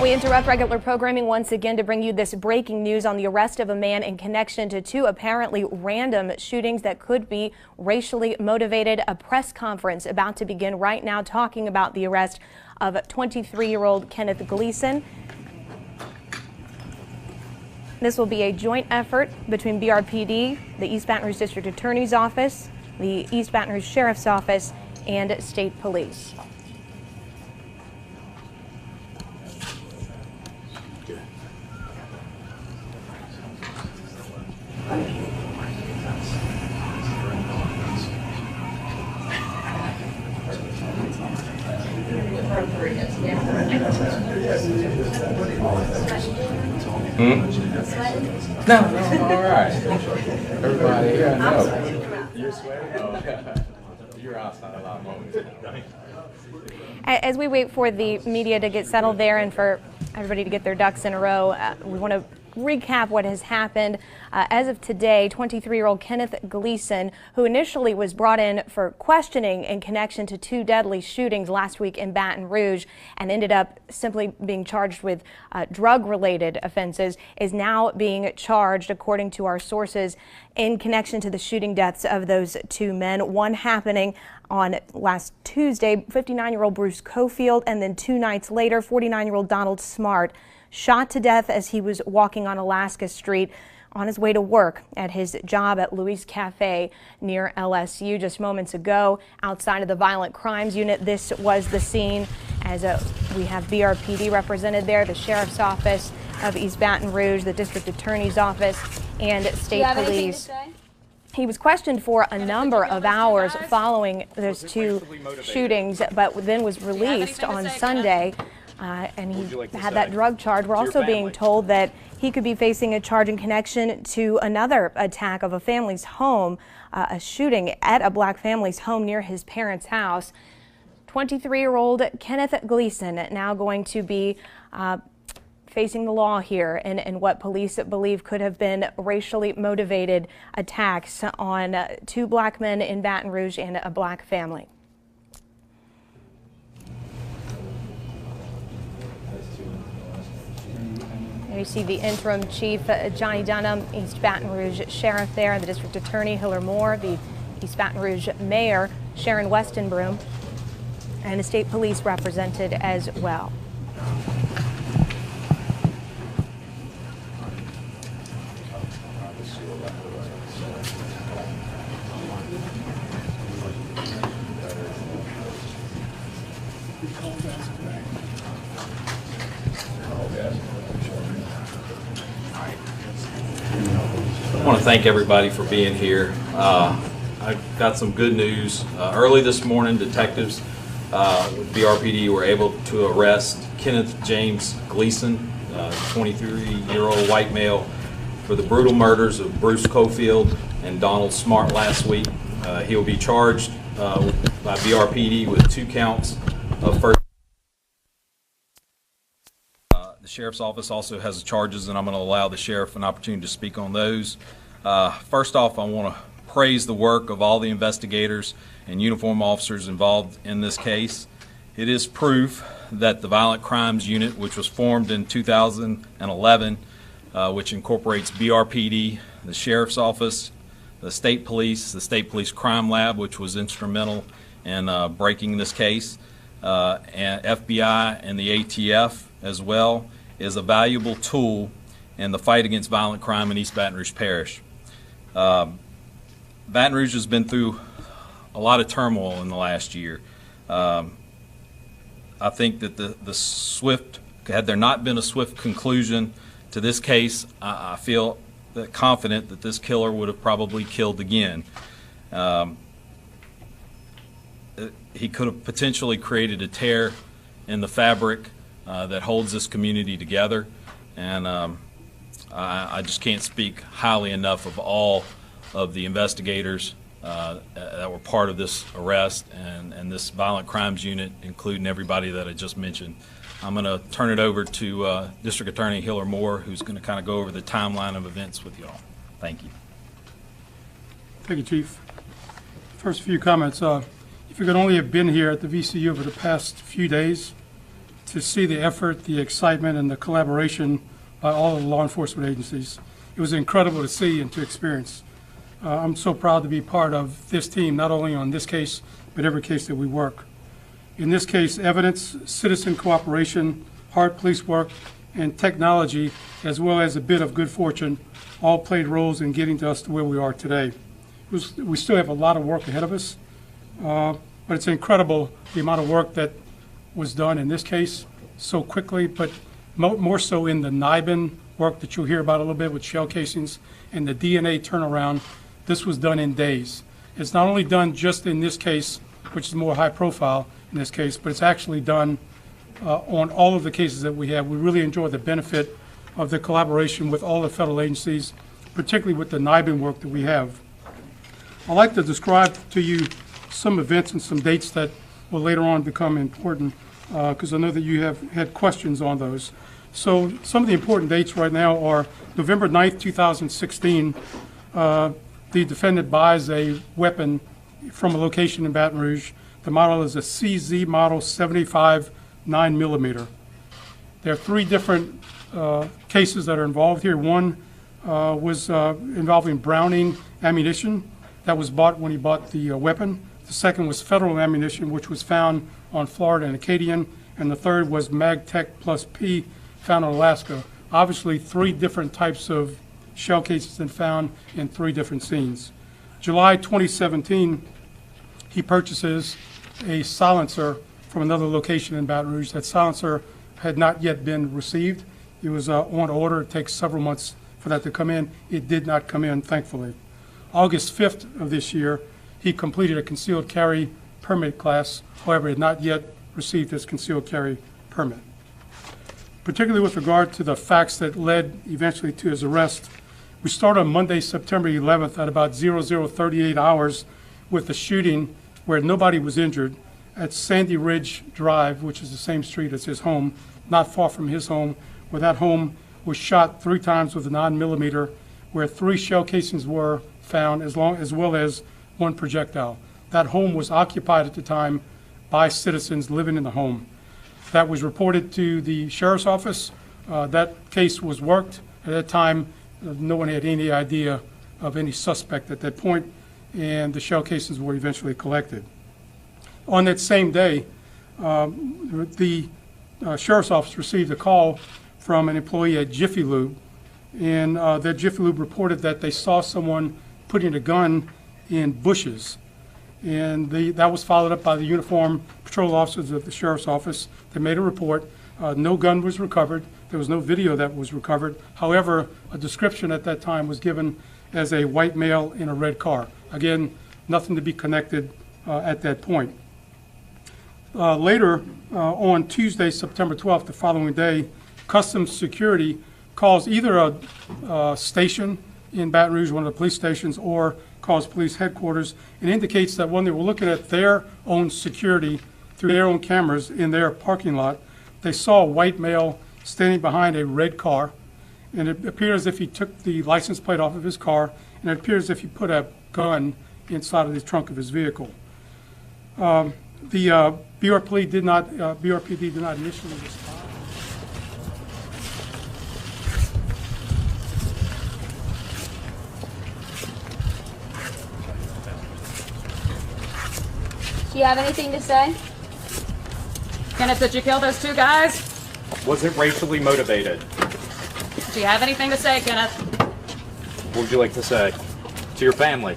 We interrupt regular programming once again to bring you this breaking news on the arrest of a man in connection to two apparently random shootings that could be racially motivated. A press conference about to begin right now talking about the arrest of 23-year-old Kenneth Gleason. This will be a joint effort between BRPD, the East Baton Rouge District Attorney's Office, the East Baton Rouge Sheriff's Office, and State Police. No, all right. Everybody here, no. You're sweating? Oh, you're outside a lot more. As we wait for the media to get settled there and for everybody to get their ducks in a row, we want to recap what has happened. As of today, 23-year-old Kenneth Gleason, who initially was brought in for questioning in connection to two deadly shootings last week in Baton Rouge and ended up simply being charged with drug-related offenses, is now being charged, according to our sources, in connection to the shooting deaths of those two men. One happening on last Tuesday, 59-year-old Bruce Cofield, and then 2 nights later, 49-year-old Donald Smart, shot to death as he was walking on Alaska Street on his way to work at his job at Louis Cafe near LSU. Just moments ago, outside of the Violent Crimes Unit, this was the scene as we have BRPD represented there, the Sheriff's Office of East Baton Rouge, the District Attorney's Office, and State Police. He was questioned for a number of hours following those two shootings, but then was released on Sunday. And he had that drug charge. We're also being told that he could be facing a charge in connection to another attack of a family's home, a shooting at a black family's home near his parents' house. 23-year-old Kenneth Gleason now going to be facing the law here in what police believe could have been racially motivated attacks on two black men in Baton Rouge and a black family. You see the interim chief, Johnny Dunham, East Baton Rouge Sheriff there, the District Attorney, Hiller Moore, the East Baton Rouge Mayor, Sharon Westenbroom, and the State Police represented as well. I want to thank everybody for being here. I got some good news. Early this morning, detectives with BRPD were able to arrest Kenneth James Gleason, 23-year-old white male, for the brutal murders of Bruce Cofield and Donald Smart last week. He will be charged by BRPD with 2 counts of first. The Sheriff's Office also has charges, and I'm going to allow the Sheriff an opportunity to speak on those. First off, I want to praise the work of all the investigators and uniform officers involved in this case. It is proof that the Violent Crimes Unit, which was formed in 2011, which incorporates BRPD, the Sheriff's Office, the State Police Crime Lab, which was instrumental in breaking this case, and FBI and the ATF as well, is a valuable tool in the fight against violent crime in East Baton Rouge Parish. Baton Rouge has been through a lot of turmoil in the last year. I think that had there not been a swift conclusion to this case, I feel confident that this killer would have probably killed again. He could have potentially created a tear in the fabric that holds this community together, and I just can't speak highly enough of all of the investigators that were part of this arrest and this Violent Crimes Unit, including everybody that I just mentioned. I'm going to turn it over to District Attorney Hiller Moore, who's going to kind of go over the timeline of events with y'all. Thank you. Thank you, Chief. First few comments. If you could only have been here at the VCU over the past few days to see the effort, the excitement, and the collaboration by all of the law enforcement agencies. It was incredible to see and to experience. I'm so proud to be part of this team, not only on this case, but every case that we work. In this case, evidence, citizen cooperation, hard police work, and technology, as well as a bit of good fortune, all played roles in getting to us to where we are today. We still have a lot of work ahead of us, but it's incredible the amount of work that was done in this case so quickly, but more so in the NIBIN work that you'll hear about a little bit with shell casings and the DNA turnaround. This was done in days. It's not only done just in this case, which is more high profile in this case, but it's actually done on all of the cases that we have. We really enjoy the benefit of the collaboration with all the federal agencies, particularly with the NIBIN work that we have. I'd like to describe to you some events and some dates that will later on become important, because I know that you have had questions on those. So some of the important dates right now are November 9th, 2016, the defendant buys a weapon from a location in Baton Rouge. The model is a CZ model 75 9mm. There are three different cases that are involved here. One was involving Browning ammunition that was bought when he bought the weapon. The second was federal ammunition, which was found on Florida and Acadian. And the third was MagTech plus P, found in Alaska. Obviously, three different types of shell cases and found in three different scenes. July 2017, he purchases a silencer from another location in Baton Rouge. That silencer had not yet been received. It was on order. It takes several months for that to come in. It did not come in, thankfully. August 5th of this year, he completed a concealed carry permit class. However, had not yet received his concealed carry permit. Particularly with regard to the facts that led eventually to his arrest, we start on Monday, September 11th at about 00:38 hours with the shooting where nobody was injured at Sandy Ridge Drive, which is the same street as his home, not far from his home, where that home was shot 3 times with a 9mm, where 3 shell casings were found, as well as 1 projectile. That home was occupied at the time by citizens living in the home. That was reported to the sheriff's office. That case was worked. At that time, no one had any idea of any suspect at that point, and the shell casings were eventually collected. On that same day, the sheriff's office received a call from an employee at Jiffy Lube, and that Jiffy Lube reported that they saw someone putting a gun in bushes. And that was followed up by the uniformed patrol officers of the sheriff's office. They made a report. No gun was recovered. There was no video that was recovered. However, a description at that time was given as a white male in a red car. Again, nothing to be connected at that point. Later, on Tuesday, September 12th, the following day, Customs Security calls either a station in Baton Rouge, one of the police stations, or calls police headquarters, and indicates that when they were looking at their own security through their own cameras in their parking lot, they saw a white male standing behind a red car, and it appeared as if he took the license plate off of his car, and it appeared as if he put a gun inside of the trunk of his vehicle. The BRPD did not initially respond. Do you have anything to say? Kenneth, did you kill those 2 guys? Was it racially motivated? Do you have anything to say, Kenneth? What would you like to say to your family?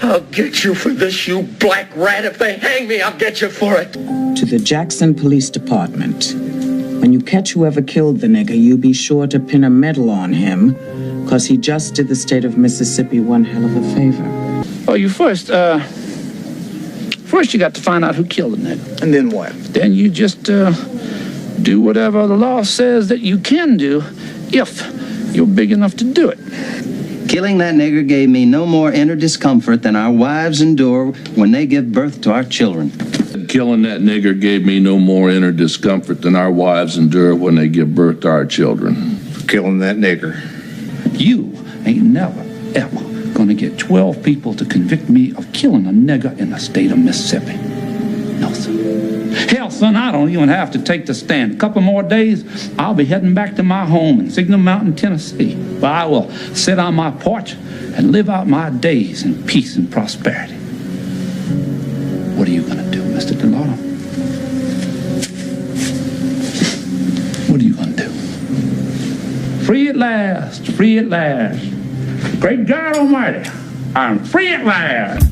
I'll get you for this, you black rat. If they hang me, I'll get you for it. To the Jackson Police Department, When you catch whoever killed the nigger, you be sure to pin a medal on him, because he just did the state of Mississippi one hell of a favor. Oh, you first you got to find out who killed the nigger. And then what? Then you just do whatever the law says that you can do if you're big enough to do it. Killing that nigger gave me no more inner discomfort than our wives endure when they give birth to our children. Killing that nigger gave me no more inner discomfort than our wives endure when they give birth to our children. Killing that nigger. You ain't never, ever gonna get 12 people to convict me of killing a nigger in the state of Mississippi. No, sir. Hell, son, I don't even have to take the stand. A couple more days, I'll be heading back to my home in Signal Mountain, Tennessee, where I will sit on my porch and live out my days in peace and prosperity. What are you gonna do, Mr. Delauto? What are you gonna do? Free at last, free at last. Great God Almighty, I'm free at last.